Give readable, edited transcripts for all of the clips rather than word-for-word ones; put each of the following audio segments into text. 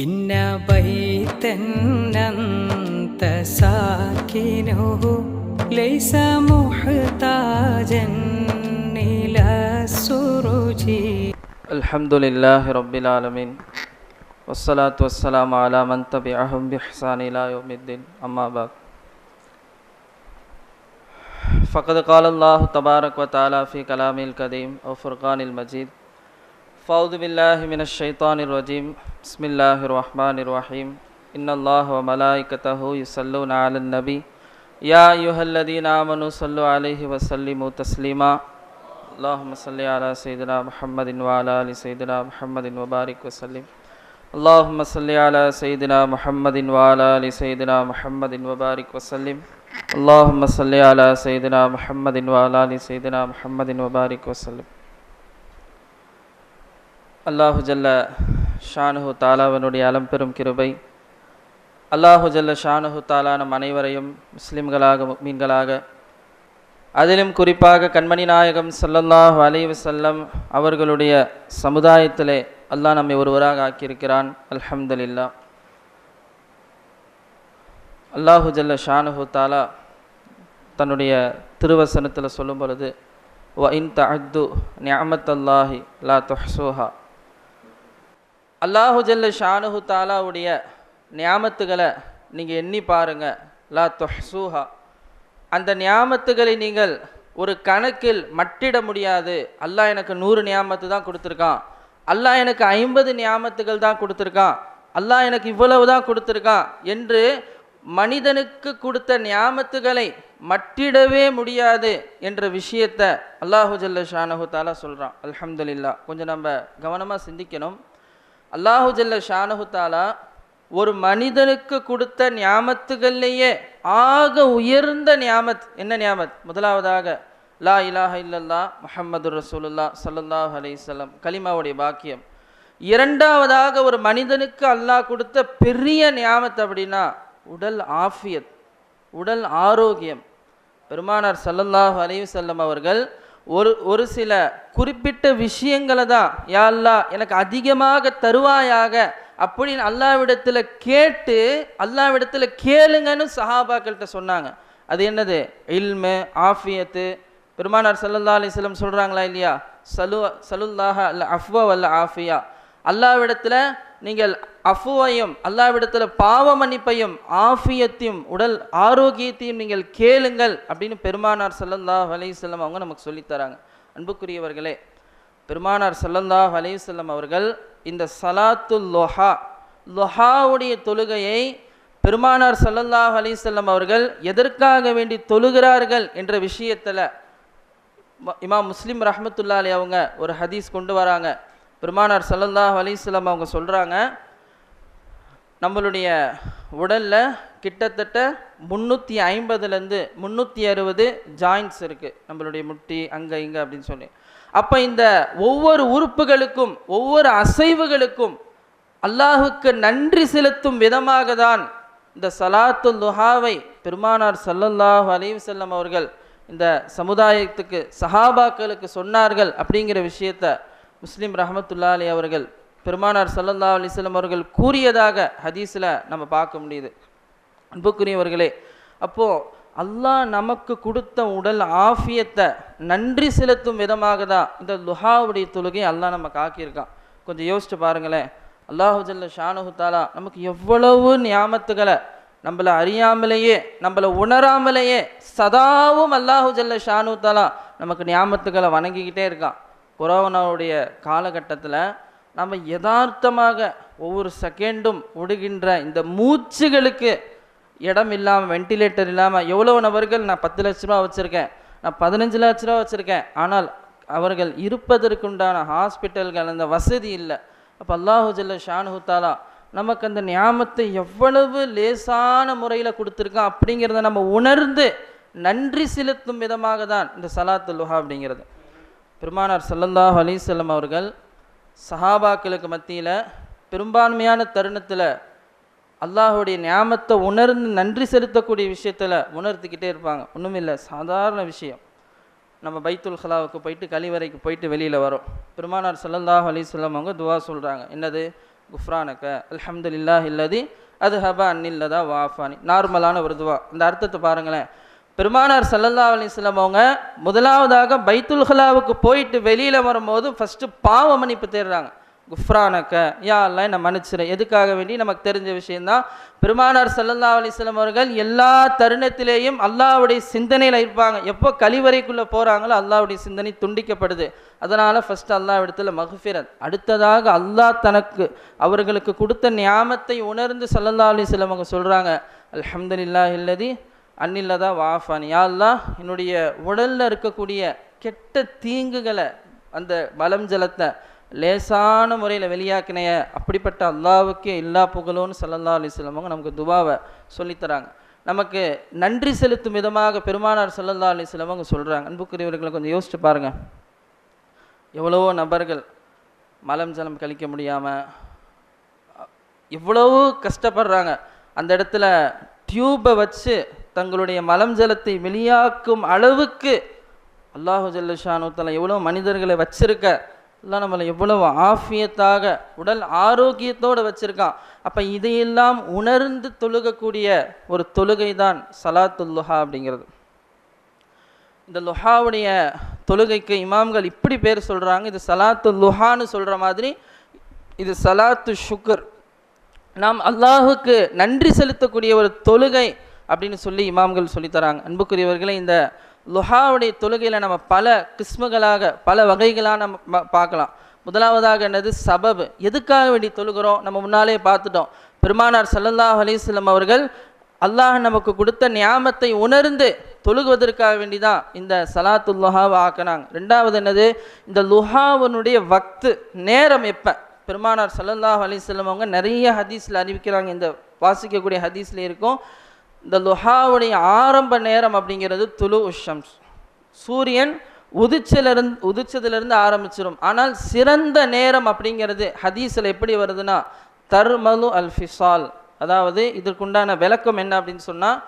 إن بيتا أنت ساكنه ليس محتاجا إلى السرج. الحمد لله رب العالمين والصلاة والسلام على من تبعهم بإحسان إلى يوم الدين. أما بعد، فقد قال الله تبارك وتعالى في كلامه القديم وفرقان المجيد: فأعوذ بالله من الشيطان الرجيم. بسم الله الرحمن الرحيم. إن الله وملائكته يصلون على النبي يا أيها الذين آمنوا صلوا عليه وسلموا تسليما. اللهم صل على سيدنا محمد وعلى آل سيدنا محمد وبارك وسلم. اللهم صل على سيدنا محمد وعلى آل سيدنا محمد وبارك وسلم. اللهم صل على سيدنا محمد وعلى آل سيدنا محمد وبارك وسلم. அல்லாஹு ஜல்ல ஷானுஹு தாலாவனுடைய அலம்பெரும் கிருபை, அல்லாஹு ஜல்ல ஷானுஹு தாலா நம் அனைவரையும் முஸ்லிம்களாக முஃமின்களாக, அதிலும் குறிப்பாக கண்மணி நாயகம் ஸல்லல்லாஹு அலைஹி வஸல்லம் அவர்களுடைய சமுதாயத்திலே அல்லாஹ் நம்மை ஒருவராக ஆக்கியிருக்கிறான். அல்ஹம்துலில்லாஹ். அல்லாஹு ஜல்ல ஷானுஹு தாலா தன்னுடைய திருவசனத்தில் சொல்லும் பொழுது, வ இன் தஅத்து நிஅமத்தல்லாஹி லா துஹ்ஸூஹா. அல்லாஹு ஜல்ல ஷானுஹு தாலாவுடைய நியாமத்துகளை நீங்கள் எண்ணி பாருங்க. லா துஹ்ஸூஹா, அந்த நியாமத்துகளை நீங்கள் ஒரு கணக்கில் மட்டிட முடியாது. அல்லாஹ் எனக்கு 100 நியாமத்து தான் கொடுத்துருக்கான், அல்லாஹ் எனக்கு 50 நியாமத்துகள் தான் கொடுத்துருக்கான், அல்லாஹ் எனக்கு இவ்வளவு தான் கொடுத்துருக்கான் என்று மனிதனுக்கு கொடுத்த நியாமத்துகளை மட்டிடவே முடியாது என்ற விஷயத்தை அல்லாஹு ஜல்ல ஷானுஹு தாலா சொல்கிறான். அல்ஹம்துலில்லாஹ். கொஞ்சம் நம்ம கவனமாக சிந்திக்கணும். அல்லாஹு ஜல்ல ஷானுஹு தாலா ஒரு மனிதனுக்கு கொடுத்த நியாமத்துகள்லேயே ஆக உயர்ந்த நியாமத் என்ன நியாமத்? முதலாவதாக லா இலாஹ இல்லல்லாஹ் முஹம்மது ரசூலுல்லாஹ் ஸல்லல்லாஹு அலைஹி வஸல்லம், கலிமாவுடைய பாக்கியம். இரண்டாவதாக ஒரு மனிதனுக்கு அல்லாஹ் கொடுத்த பெரிய நியாமத் அப்படின்னா உடல் ஆஃபியத், உடல் ஆரோக்கியம். பெருமானார் ஸல்லல்லாஹு அலைஹி வஸல்லம் அவர்கள் ஒரு சில குறிப்பிட்ட விஷயங்களை தான், யா அல்லாஹ் எனக்கு அதிகமாக தருவாயாக அப்படின்னு அல்லாஹ்விடத்தில் கேட்டு அல்லாஹ்விடத்தில் கேளுங்கன்னு சஹாபாக்கள்கிட்ட சொன்னாங்க. அது என்னது? இல்மு, ஆஃபியத்து. பெருமானார் ஸல்லல்லாஹு அலைஹி வஸல்லம் சொல்கிறாங்களா இல்லையா? சலுல்லாஹ அல்ல அஃப்வ வல்ல ஆஃபியா. அல்லாஹ்விடத்தில் நீங்கள் அஃபுவையும், அல்லாஹ்விடத்தில் பாவ மன்னிப்பையும், ஆஃபியத்தையும், உடல் ஆரோக்கியத்தையும் நீங்கள் கேளுங்கள் அப்படின்னு பெருமானார் ஸல்லல்லாஹு அலைஹி வஸல்லம் அவங்க நமக்கு சொல்லித்தராங்க. அன்புக்குரியவர்களே, பெருமானார் ஸல்லல்லாஹு அலைஹி வஸல்லம் அவர்கள் இந்த ஸலாத்துல் லுஹா, லுஹாவுடைய தொழுகையை பெருமானார் ஸல்லல்லாஹு அலைஹி வஸல்லம் அவர்கள் எதற்காக வேண்டி தொழுகிறார்கள் என்ற விஷயத்தில் இமாம் முஸ்லிம் ரஹ்மத்துல்லாஹி அலைஹி அவங்க ஒரு ஹதீஸ் கொண்டு வராங்க. பெருமானார் ஸல்லல்லாஹு அலைஹி வஸல்லம் அவங்க சொல்கிறாங்க, நம்மளுடைய உடலில் கிட்டத்தட்ட 350லேருந்து 360 ஜாயின்ட்ஸ் இருக்குது. நம்மளுடைய முட்டி அங்கே இங்கே அப்படின்னு சொல்லி. அப்போ இந்த ஒவ்வொரு உறுப்புகளுக்கும், ஒவ்வொரு அசைவுகளுக்கும் அல்லாஹுக்கு நன்றி செலுத்தும் விதமாக தான் இந்த ஸலாத்துல் லுஹாவை பெருமானார் ஸல்லல்லாஹு அலைஹி வஸல்லம் அவர்கள் இந்த சமுதாயத்துக்கு, சஹாபாக்களுக்கு சொன்னார்கள் அப்படிங்கிற விஷயத்தை முஸ்லிம் ரஹ்மத்துல்லாஹி அலைஹி அவர்கள், பெருமானார் ஸல்லல்லாஹு அலைஹி வஸல்லம் அவர்கள் கூறியதாக ஹதீஸில் நம்ம பார்க்க முடியுது. அன்புக்குரியவர்களே, அப்போது அல்லாஹ் நமக்கு கொடுத்த உடல் ஆஃபியத்தை நன்றி செலுத்தும் விதமாக தான் இந்த லுஹாவுடைய தொழுகை அல்லாஹ் நமக்கு ஆக்கியிருக்கான். கொஞ்சம் யோசிச்சு பாருங்களேன். அல்லாஹு ஜல்ல ஷானுஹு தாலா நமக்கு எவ்வளவு நியாமத்துகளை நம்மளை அறியாமலேயே, நம்மளை உணராமலேயே சதாவும் அல்லாஹு ஜல்ல ஷானுஹு தாலா நமக்கு நியாமத்துகளை வணங்கிக்கிட்டே இருக்கான். கொரோனாவுடைய காலகட்டத்தில் நம்ம யதார்த்தமாக ஒவ்வொரு செகண்டும் விடுகின்ற இந்த மூச்சுகளுக்கு இடம் இல்லாமல், வெண்டிலேட்டர் இல்லாமல் எவ்வளோ நபர்கள், நான் 10 லட்ச ரூபா வச்சுருக்கேன், நான் 15 லட்ச ரூபா வச்சுருக்கேன், ஆனால் அவர்கள் இருப்பதற்குண்டான ஹாஸ்பிட்டல்கள் அந்த வசதி இல்லை. அப்போ அல்லாஹு ஜல்ல ஷானுஹு தாலா நமக்கு அந்த நியாமத்தை எவ்வளவு லேசான முறையில் கொடுத்துருக்கான் அப்படிங்கிறத நம்ம உணர்ந்து நன்றி செலுத்தும் விதமாக தான் இந்த ஸலாத்துல் லுஹா அப்படிங்கிறது. பெருமானார் ஸல்லல்லாஹு அலைஹி வஸல்லம் அவர்கள் சஹாபாக்களுக்கு மத்தியில் பெரும்பான்மையான தருணத்தில் அல்லாஹுடைய நியாமத்தை உணர்ந்து நன்றி செலுத்தக்கூடிய விஷயத்தில் உணர்த்திக்கிட்டே இருப்பாங்க. ஒன்றும் இல்லை, சாதாரண விஷயம். நம்ம பைத்துல் ஹலாவுக்கு போயிட்டு, கழிவறைக்கு போயிட்டு வெளியில் வரோம். பெருமானார் ஸல்லல்லாஹு அலைஹி வஸல்லம் அவங்க துவா சொல்கிறாங்க. என்னது? குஃப்ரானக அல்ஹம்துலில்லாஹி அல்லதி அத்ஹப அன்னில்லதா வாஃபானி. நார்மலான ஒரு துவா. இந்த அர்த்தத்தை பாருங்களேன். பெருமானார் ஸல்லல்லாஹு அலைஹி வஸல்லம் அவங்க முதலாவதாக பைத்துல் ஹலாவுக்கு போயிட்டு வெளியில் வரும்போது ஃபஸ்ட்டு பாவ மன்னிப்பு தேடுறாங்க. குஃப்ரானக்க, யா அல்லாஹ் என்னை மன்னிச்சிரு. எதுக்காக வேண்டி நமக்கு தெரிஞ்ச விஷயந்தான். பெருமானார் ஸல்லல்லாஹு அலைஹி வஸல்லம் அவர்கள் எல்லா தருணத்திலேயும் அல்லாஹ்வுடைய சிந்தனையில் இருப்பாங்க. எப்போ கழிவறைக்குள்ளே போகிறாங்களோ அல்லாஹ்வுடைய சிந்தனை துண்டிக்கப்படுது. அதனால் ஃபஸ்ட்டு அல்லாஹ் இடத்துல மக்ஃபிரத், அடுத்ததாக அல்லாஹ் தனக்கு அவர்களுக்கு கொடுத்த நியாமத்தை உணர்ந்து ஸல்லல்லாஹு அலைஹி வஸல்லம் அவங்க சொல்கிறாங்க, அல்ஹம்துலில்லாஹி அல்லதி அன்னில்லதா வாஃபானி. யா அல்லாஹ் என்னுடைய உடலில் இருக்கக்கூடிய கெட்ட தீங்குகளை, அந்த பலம் ஜலத்தை லேசான முறையில் வெளியாக்கினைய அப்படிப்பட்ட அல்லாஹ்வுக்கே எல்லா புகழும்னு ஸல்லல்லாஹு அலைஹி வஸல்லம் அவங்க நமக்கு துவாவை சொல்லித்தராங்க. நமக்கு நன்றி செலுத்தும் விதமாக பெருமானார் ஸல்லல்லாஹு அலைஹி வஸல்லம் அவங்க சொல்கிறாங்க. அன்புக்குரியவர்களை கொஞ்சம் யோசிச்சு பாருங்கள். எவ்வளவோ நபர்கள் மலம் ஜலம் கழிக்க முடியாமல் எவ்வளவோ கஷ்டப்படுறாங்க. அந்த இடத்துல டியூப்பை வச்சு தங்களுடைய மலம் ஜலத்தை வெளியாக்கும் அளவுக்கு அல்லாஹு ஜல்ல ஷானு தஆலா எவ்வளோ மனிதர்களை வச்சிருக்க, எல்லாம் நம்மளை எவ்வளவு ஆஃபியத்தாக உடல் ஆரோக்கியத்தோடு வச்சுருக்கான். அப்போ இதையெல்லாம் உணர்ந்து தொழுகக்கூடிய ஒரு தொழுகை தான் ஸலாத்துல் லுஹா அப்படிங்கிறது. இந்த லுஹாவுடைய தொழுகைக்கு இமாம்கள் இப்படி பேர் சொல்கிறாங்க. இது ஸலாத்துல் லுஹான்னு சொல்கிற மாதிரி இது ஸலாத்து ஷுக்ர், நாம் அல்லாஹுக்கு நன்றி செலுத்தக்கூடிய ஒரு தொழுகை அப்படின்னு சொல்லி இமாம்கள் சொல்லித்தராங்க. அன்புக்குரியவர்களை, இந்த லுஹாவுடைய தொழுகையில் நம்ம பல கிஸ்முகளாக பல வகைகளாக நம்ம பார்க்கலாம். முதலாவதாக என்னது சபபு, எதுக்காக வேண்டி தொழுகிறோம் நம்ம முன்னாலே பார்த்துட்டோம். பெருமானார் ஸல்லல்லாஹு அலைஹி வஸல்லம் அவர்கள் அல்லாஹ் நமக்கு கொடுத்த நியாமத்தை உணர்ந்து தொழுகுவதற்காக வேண்டி தான் இந்த ஸலாத்துல் லுஹாவை ஆக்கினாங்க. ரெண்டாவது என்னது, இந்த லுஹாவுனுடைய வக்து நேரம் எப்போ. பெருமானார் ஸல்லல்லாஹு அலைஹி வஸல்லம் அவங்க நிறைய ஹதீஸில் அறிவிக்கிறாங்க. இந்த வாசிக்கக்கூடிய ஹதீஸில் இருக்கும், இந்த லுஹாவுடைய ஆரம்ப நேரம் அப்படிங்கிறது துலு ஷம்ஸ், சூரியன் உதிச்சதிலிருந்து ஆரம்பிச்சிடும். ஆனால் சிறந்த நேரம் அப்படிங்கிறது ஹதீஸில் எப்படி வருதுன்னா தர்மலு அல் ஃபிசால். அதாவது இதற்குண்டான விளக்கம் என்ன அப்படின்னு சொன்னால்,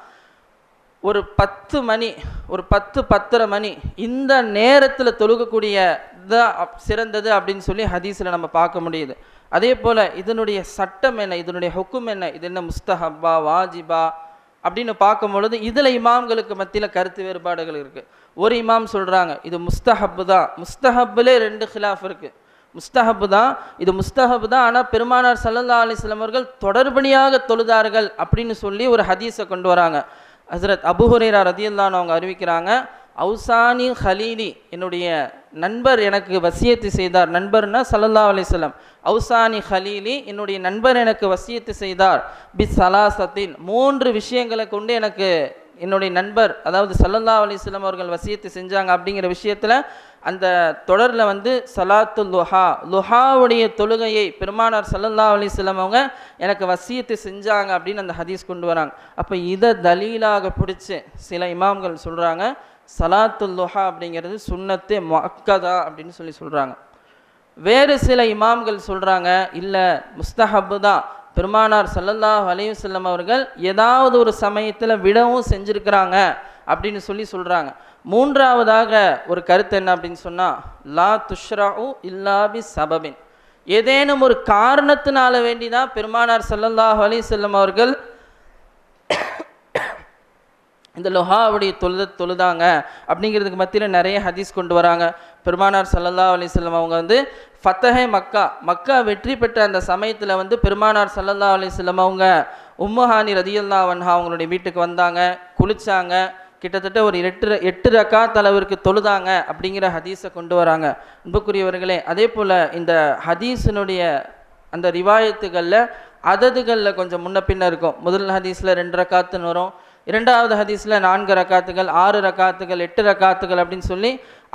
ஒரு 10 மணி, ஒரு 10-10:30 மணி இந்த நேரத்தில் தொழுகக்கூடிய சிறந்தது அப்படின்னு சொல்லி ஹதீஸில் நம்ம பார்க்க முடியுது. அதே போல் இதனுடைய சட்டம் என்ன, இதனுடைய ஹுக்கும் என்ன, இது என்ன முஸ்தஹப்பா வாஜிபா அப்படின்னு பார்க்கும் பொழுது இதில் இமாம்களுக்கு மத்தியில் கருத்து வேறுபாடுகள் இருக்குது. ஒரு இமாம் சொல்கிறாங்க இது முஸ்தஹப்பு தான். முஸ்தஹப்பிலே 2 ஹிலாஃப் இருக்குது. முஸ்தஹப்பு தான், இது முஸ்தஹப்பு தான், ஆனால் பெருமானார் ஸல்லல்லாஹு அலைஹி வஸல்லம் அவர்கள் தொடர்படியாக தொழுதார்கள் அப்படின்னு சொல்லி ஒரு ஹதீஸை கொண்டு வராங்க. ஹஸ்ரத் அபூ ஹுரைரா ரதியல்லாஹு அன்ஹு அவங்க அறிவிக்கிறாங்க, அவுசானி ஹலீலி, என்னுடைய நண்பர் எனக்கு வசியத்து செய்தார். நண்பர்னா ஸல்லல்லாஹு அலைஹி வஸல்லம். அவுசானி ஹலீலி, என்னுடைய நண்பர் எனக்கு வசியத்து செய்தார். பி ஸலாசத்தின், 3 விஷயங்களை கொண்டு எனக்கு என்னுடைய நண்பர், அதாவது ஸல்லல்லாஹு அலைஹி வஸல்லம் அவர்கள் வசியத்து செஞ்சாங்க அப்படிங்கிற விஷயத்தில் அந்த தொடரில் வந்து ஸலாத்துல் லுஹா, லுஹாவுடைய தொழுகையை பெருமானார் ஸல்லல்லாஹு அலைஹி வஸல்லம் அவங்க எனக்கு வசியத்து செஞ்சாங்க அப்படின்னு அந்த ஹதீஸ் கொண்டு வராங்க. அப்போ இதை தலீலாக பிடிச்சி சில இமாம்கள் சொல்கிறாங்க ஸலாத்துல் லுஹா அப்படிங்கிறது சுன்னத்தே முஅக்கதா அப்படின்னு சொல்லி சொல்கிறாங்க. வேறு சில இமாம்கள் சொல்கிறாங்க இல்லை முஸ்தஹப்பு தான், பெருமானார் ஸல்லல்லாஹு அலைஹி வஸல்லம் அவர்கள் ஏதாவது ஒரு சமயத்தில் விடவும் செஞ்சுருக்கிறாங்க அப்படின்னு சொல்லி சொல்கிறாங்க. மூன்றாவதாக ஒரு கருத்து என்ன அப்படின்னு சொன்னால், லா துஷ்ரஉ இல்லா பி சபபின், ஏதேனும் ஒரு காரணத்தினால வேண்டி தான் பெருமானார் ஸல்லல்லாஹு அலைஹி வஸல்லம் அவர்கள் இந்த லுஹாவுடைய தொழுதாங்க அப்படிங்கிறதுக்கு மத்தியில் நிறைய ஹதீஸ் கொண்டு வராங்க. பெருமானார் ஸல்லல்லாஹு அலைஹி வஸல்லம் அவங்க வந்து ஃபத்தஹே மக்கா வெற்றி பெற்ற அந்த சமயத்தில் வந்து பெருமானார் ஸல்லல்லாஹு அலைஹி வஸல்லம் அவங்க உம்மஹானி ரதியல்லாஹு அன்ஹா அவங்களுடைய வீட்டுக்கு வந்தாங்க, குளிச்சாங்க, கிட்டத்தட்ட ஒரு 8 ரக்காத் அளவிற்கு தொழுதாங்க அப்படிங்கிற ஹதீஸை கொண்டு வராங்க. அன்புக்குரியவர்களே, அதே போல் இந்த ஹதீஸினுடைய அந்த ரிவாயத்துகளில் அததுகளில் கொஞ்சம் முன்ன பின்ன இருக்கும். முதல் ஹதீஸில் 2 ரக்காத்துன்னு வரும், இரண்டாவது ஹதீஸில் 4 ரக்காத்துகள், 6 ரக்காத்துகள், 8 ரக்காத்துகள் அப்படின்னு சொல்லி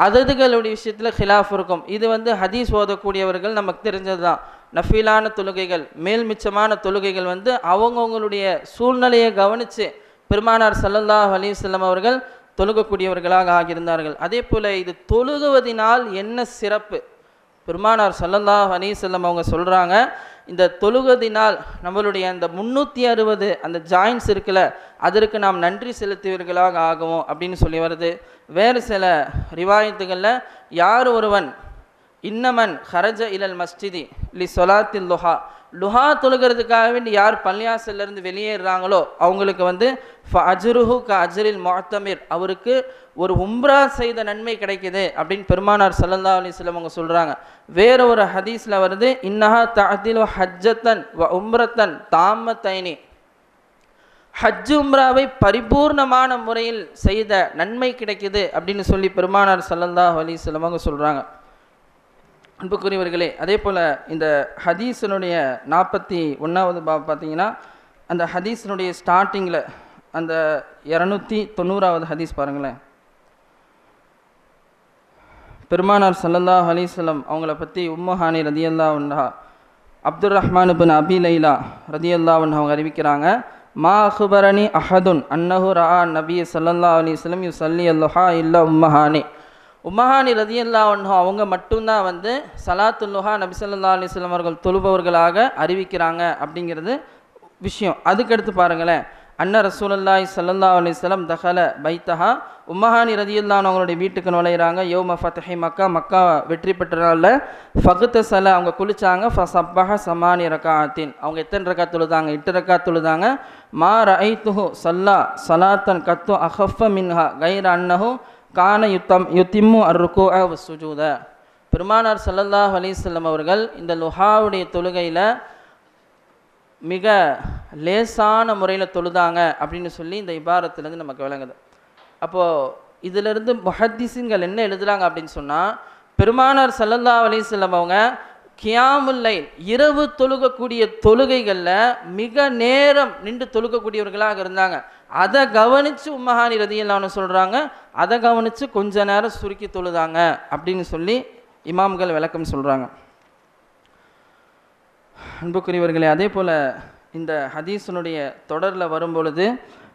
அததுகளுடைய விஷயத்தில் ஹிலாஃப் இருக்கும். இது வந்து ஹதீஸ் ஓதக்கூடியவர்கள் நமக்கு தெரிஞ்சது தான். நஃபீலான தொழுகைகள், மேல் மிச்சமான தொழுகைகள் வந்து அவங்கவுங்களுடைய சூழ்நிலையை கவனித்து பெருமானார் ஸல்லல்லாஹு அலைஹி வஸல்லம் அவர்கள் தொழுகக்கூடியவர்களாக ஆகியிருந்தார்கள். அதே போல் இது தொழுகுவதினால் என்ன சிறப்பு, பெருமானார் ஸல்லல்லாஹு அலைஹி வஸல்லம் அவங்க சொல்கிறாங்க, இந்த தொழுகதினால் நம்மளுடைய அந்த 360 அந்த ஜாயின்ஸ் இருக்குல்ல, அதற்கு நாம் நன்றி செலுத்தியவர்களாக ஆகும் அப்படின்னு சொல்லி வருது. வேறு சில ரிவாயத்துகளில் யார் ஒருவன் இன்னமன் ஹரஜ இலல் மஸ்ஜிதி லி சொலாத்தில் லுஹா, லுஹா தொழுகிறதுக்காக வேண்டி யார் பள்ளியாசல்லேருந்து வெளியேறாங்களோ அவங்களுக்கு வந்து அஜ்ருஹு க அஜ்ரில் முஅத்தமிர், அவருக்கு ஒரு உம்ரா செய்த நன்மை கிடைக்குது அப்படின்னு பெருமானார் ஸல்லல்லாஹு அலைஹி வஸல்லம் அவங்க சொல்கிறாங்க. வேற ஒரு ஹதீஸில் வருது, இன்னஹா தஅதிலு ஹஜ்ஜத்தன் வ உம்ரத்தன் தாம்மத்தைனி, ஹஜ் உம்ராவை பரிபூர்ணமான முறையில் செய்த நன்மை கிடைக்குது அப்படின்னு சொல்லி பெருமானார் ஸல்லல்லாஹு அலைஹி வஸல்லம் அவங்க சொல்கிறாங்க. அன்புக்குரியவர்களே, அதே போல் இந்த ஹதீஸினுடைய 41வது பாப் பார்த்தீங்கன்னா, அந்த ஹதீஸினுடைய ஸ்டார்டிங்கில் அந்த 290வது ஹதீஸ் பாருங்களேன். பெருமானார் ஸல்லல்லாஹு அலைஹி வஸல்லம் அவங்கள பற்றி உம்மு ஹானி ரதியல்லாஹு அன்ஹா அப்துர் ரஹ்மான் இப்னு அபி லைலா ரதியல்லாஹு அன்ஹா அவங்க அறிவிக்கிறாங்க, மா அஹ்பரனி அஹதுன் அன்னஹு ரஆ நபி ஸல்லல்லாஹு அலைஹி வஸல்லம் யுஸல்லி அல்லுஹா இல்லா உம்மு ஹானி. உம்மஹானி ரதியல்லாஹு அன்ஹா அவங்க மட்டும்தான் வந்து ஸலாத்துல் லுஹா நபி ஸல்லல்லாஹு அலைஹி வஸல்லம் அவர்கள் தொழுபவர்களாக அறிவிக்கிறாங்க அப்படிங்கிறது விஷயம். அதுக்கடுத்து பாருங்களேன், அன்ன ரசூலுல்லாஹி ஸல்லல்லாஹு அலைஹி வஸல்லம் தஹல பைத்தஹா, உம்மஹானி ரதியல்லாஹு அவங்களுடைய வீட்டுக்கு நுழையிறாங்க. யௌம ஃபத்ஹி மக்கா, மக்கா வெற்றி பெற்ற நாளில். ஃபகுத்தஸல அவங்க குளிச்சாங்க. ஃபஸப்பஹ சமானி ரகாத்தின், அவங்க எத்தனை ரக்காத் தொழுதாங்க? 8 ரக்காத் தொழுதாங்க. மா ரஐத்துஹு ஸல்லா ஸலாத்தன் கத்து அஹஃப மின்ஹா கைர அன்னஹு கான யுத்திம்மு அர்ருகூஅ வஸ்ஸுஜூத. பெருமானார் ஸல்லல்லாஹு அலைஹி வஸல்லம் அவர்கள் இந்த லுஹாவுடைய தொழுகையில் மிக லேசான முறையில் தொழுதாங்க அப்படின்னு சொல்லி இந்த இபாரத்துலேருந்து நமக்கு விளங்குது. அப்போது இதிலிருந்து முஹத்திஸின்கள் என்ன எழுதுகிறாங்க அப்படின்னு சொன்னால், பெருமானார் ஸல்லல்லாஹு அலைஹி வஸல்லம் அவங்க கியாமுல் லைல், இரவு தொழுகக்கூடிய தொழுகைகளில் மிக நேரம் நின்று தொழுகக்கூடியவர்களாக இருந்தாங்க. அதை கவனித்து உம்மஹானி ரதியல்லாஹு அன்ஹா சொல்கிறாங்க, அதை கவனித்து கொஞ்ச நேரம் சுருக்கி தொழுதாங்க அப்படின்னு சொல்லி இமாம்கள் விளக்கம் சொல்கிறாங்க. அன்புக்குரியவர்களே, அதே போல் இந்த ஹதீஸினுடைய தொடரில் வரும்பொழுது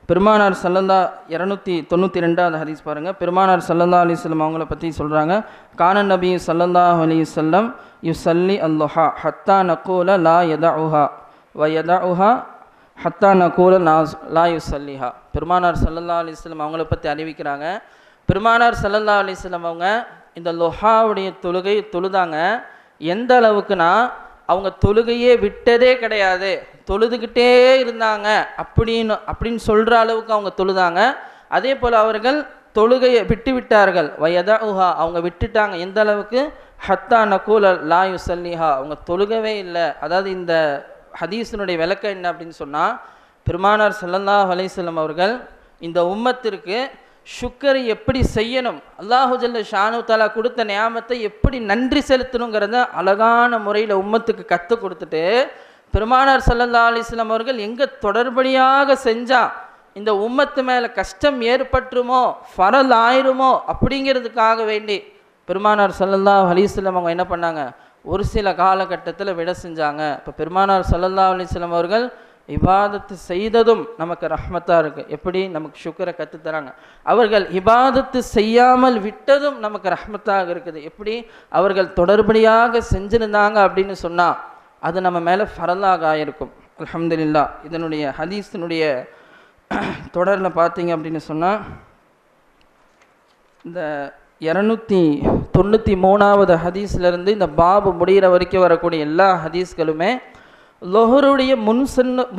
பெருமானார் ஸல்லல்லாஹு 292வது ஹதீஸ் பாருங்கள். பெருமானார் ஸல்லல்லாஹு அலைஹி வஸல்லம் அவங்கள பற்றி சொல்கிறாங்க, கான நபி ஸல்லல்லாஹு அலைஹி வஸல்லம் யுஸல்லி அல்லுஹா ஹத்தா நகூல லா யதஉஹா வ யதஉஹா ஹத்தா நகூல லா யுஸல்லிஹா. பெருமானார் ஸல்லல்லாஹு அலைஹி வஸல்லம் அவங்கள பற்றி அறிவிக்கிறாங்க, பெருமானார் ஸல்லல்லாஹு அலைஹி வஸல்லம் அவங்க இந்த லுஹாவுடைய தொழுகை தொழுதாங்க. எந்த அளவுக்குனா, அவங்க தொழுகையே விட்டதே கிடையாது, தொழுதுகிட்டே இருந்தாங்க அப்படின்னு சொல்கிற அளவுக்கு அவங்க தொழுதாங்க. அதே போல் அவர்கள் தொழுகையை விட்டு விட்டார்கள். வயதஉஹா, அவங்க விட்டுட்டாங்க. எந்த அளவுக்கு? ஹத்தா நகூல லா யுஸல்லிஹா, அவங்க தொழுகவே இல்லை. அதாவது இந்த ஹதீஸினுடைய விளக்கம் என்ன அப்படின்னு சொன்னால், பெருமானார் ஸல்லல்லாஹு அலைஹி வஸல்லம் அவர்கள் இந்த உம்மத்திற்கு ஷுக்கரை எப்படி செய்யணும், அல்லாஹு ஜல்ல ஷானு தஆலா கொடுத்த நியாமத்தை எப்படி நன்றி செலுத்தணுங்கிறத அழகான முறையில் உம்மத்துக்கு கற்றுக் கொடுத்துட்டு, பெருமானார் ஸல்லல்லாஹு அலைஹி வஸல்லம் அவர்கள் எங்கே தொடர்படியாக செஞ்சால் இந்த உம்மத்து மேலே கஷ்டம் ஏற்பட்டுருமோ, ஃபரல் ஆயிருமோ அப்படிங்கிறதுக்காக வேண்டி பெருமானார் ஸல்லல்லாஹு அலைஹி வஸல்லம் அவங்க என்ன பண்ணாங்க, ஒரு சில காலகட்டத்தில் விட செஞ்சாங்க. இப்போ பெருமானார் ஸல்லல்லாஹு அலைஹி வஸல்லம் அவர்கள் இபாதத்து செய்ததும் நமக்கு ரஹ்மத்தாக இருக்குது. எப்படி நமக்கு ஷுக்கரை கற்றுத்தராங்க. அவர்கள் இபாதத்து செய்யாமல் விட்டதும் நமக்கு ரஹ்மத்தாக இருக்குது. எப்படி அவர்கள் தொடர்படியாக செஞ்சுருந்தாங்க அப்படின்னு சொன்னால் அது நம்ம மேலே ஃபரலாக ஆயிருக்கும். அல்ஹம்துலில்லாஹ். இதனுடைய ஹதீஸினுடைய தொடரில் பார்த்தீங்க அப்படின்னு சொன்னால், இந்த 293வது ஹதீஸ்லேருந்து இந்த பாபு முடிகிற வரைக்கும் வரக்கூடிய எல்லா ஹதீஸ்களுமே லொஹருடைய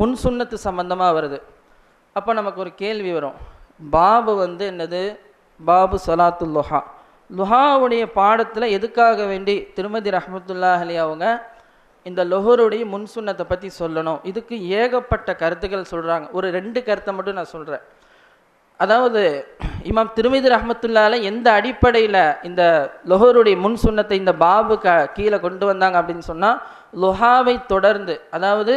முன் சுன்னத்து சம்பந்தமாக வருது. அப்போ நமக்கு ஒரு கேள்வி வரும், பாபு வந்து என்னது? பாபு ஸலாத்துல் லுஹா. லுஹாவுடைய பாடத்தில் எதுக்காக வேண்டி திருமதி ரஹ்மத்துல்லாஹி அலைஹி அவங்க இந்த லொஹருடைய முன் சுன்னத்தை பற்றி சொல்லணும்? இதுக்கு ஏகப்பட்ட கருத்துக்கள் சொல்கிறாங்க. ஒரு 2 கருத்தை மட்டும் நான் சொல்கிறேன். அதாவது இமாம் திருமிதி ரஹ்மத்துல்லாஹி அலைஹி எந்த அடிப்படையில் இந்த லொஹருடைய முன் சுன்னத்தை இந்த பாபு கீழே கொண்டு வந்தாங்க அப்படின்னு சொன்னால், லுஹாவை தொடர்ந்து, அதாவது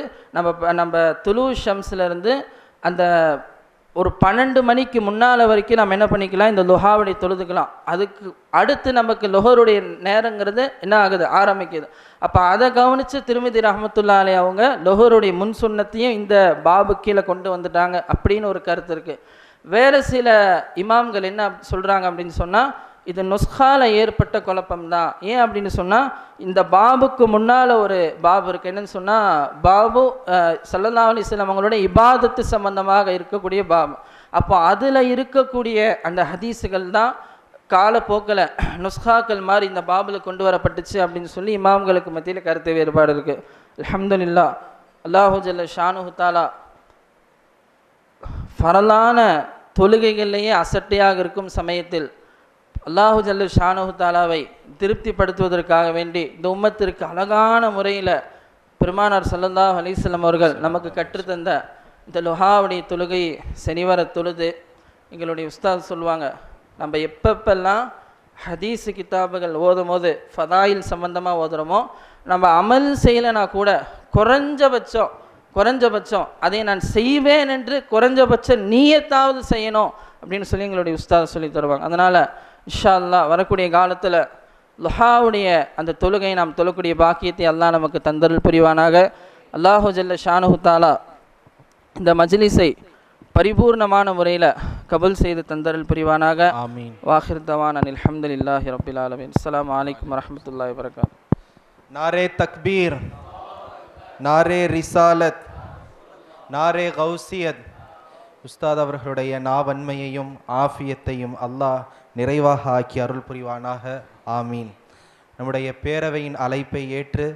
நம்ம துலு ஷம்ஸ்லேருந்து அந்த ஒரு 12 மணிக்கு முன்னால் வரைக்கும் நம்ம என்ன பண்ணிக்கலாம், இந்த லுஹாவுடைய தொழுதுக்கலாம். அதுக்கு அடுத்து நமக்கு லொஹருடைய நேரங்கிறது என்ன ஆகுது, ஆரம்பிக்குது. அப்போ அதை கவனித்து திருமிதி ரஹ்மத்துல்லாஹி அலைஹி அவங்க லொஹருடைய முன் சுன்னத்தையும் இந்த பாபு கீழே கொண்டு வந்துட்டாங்க அப்படின்னு ஒரு கருத்து இருக்குது. வேறு சில இமாம்கள் என்ன சொல்கிறாங்க அப்படின்னு சொன்னால், இது நுஸ்கால ஏற்பட்ட குழப்பம்தான். ஏன் அப்படின்னு சொன்னால், இந்த பாபுக்கு முன்னால் ஒரு பாபு இருக்குது. என்னன்னு சொன்னால், பாபு ஸல்லல்லாஹு அலைஹி வஸல்லம் அவங்களோட இபாதத்து சம்பந்தமாக இருக்கக்கூடிய பாபு. அப்போ அதில் இருக்கக்கூடிய அந்த ஹதீஸுகள் தான் காலப்போக்கில் நுஸ்காக்கள் மாதிரி இந்த பாபில் கொண்டு வரப்பட்டுச்சு அப்படின்னு சொல்லி இமாம்களுக்கு மத்தியில் கருத்து வேறுபாடு இருக்குது. அல்ஹம்துலில்லாஹ், அல்லாஹு ஜல்ல ஷானுஹு தஆலா ஃபரலான தொழுகைகள்லேயே அசட்டையாக இருக்கும் சமயத்தில் அல்லாஹு ஜல்ல ஷானுஹு தஆலாவை திருப்திப்படுத்துவதற்காக வேண்டி இந்த உம்மத்திற்கு அழகான முறையில் பெருமானார் ஸல்லல்லாஹு அலைஹி வஸல்லம் அவர்கள் நமக்கு கற்றுத்தந்த இந்த லுஹாவுடைய தொழுகை சனிவர தொழுது எங்களுடைய உஸ்தாத் சொல்லுவாங்க, நம்ம எப்பப்பெல்லாம் ஹதீஸு கிதாபுகள் ஓதும் போது ஃபதாயில் சம்பந்தமாக ஓதுறோமோ நம்ம அமல் செய்யலைனா கூட குறைஞ்சபட்சம் அதை நான் செய்வேன் என்று குறைஞ்சபட்ச நீயத்தாவது செய்யணும் அப்படின்னு சொல்லி எங்களுடைய உஸ்தாத் சொல்லி தருவாங்க. அதனால் இன்ஷா அல்லாஹ் வரக்கூடிய காலத்தில் லுஹாவுடைய அந்த தொழுகை நாம் தொழக்கூடிய பாக்கியத்தை அல்லாஹ் நமக்கு தந்தருள் புரிவானாக. அல்லாஹு ஜல்ல ஷானுஹு தஆலா இந்த மஜ்லிஸை பரிபூர்ணமான முறையில் கபூல் செய்து தந்தருள் புரிவானாக. ஆமீன். வாஹிர் தவான் அல்ஹம்துலில்லாஹி ரப்பில் ஆலமீன். அஸ்ஸலாமு அலைக்கும் வரஹ்மத்துல்லாஹி வபரகாத்துஹு. நாரே தக்பீர், நாரே ரிசாலத், நாரே கௌசியத். உஸ்தாத் அவர்களுடைய நாவன்மையையும் ஆஃபியத்தையும் அல்லாஹ் நிறைவாக ஆக்கி அருள் புரிவானாக. ஆமீன். நம்முடைய பேரவையின் அழைப்பை ஏற்று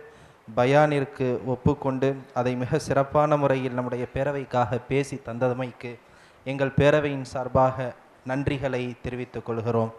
பயானிற்கு ஒப்புக்கொண்டு அதை மிக சிறப்பான முறையில் நம்முடைய பேரவைக்காக பேசி தந்தமைக்கு எங்கள் பேரவையின் சார்பாக நன்றிகளை தெரிவித்துக் கொள்கிறோம்.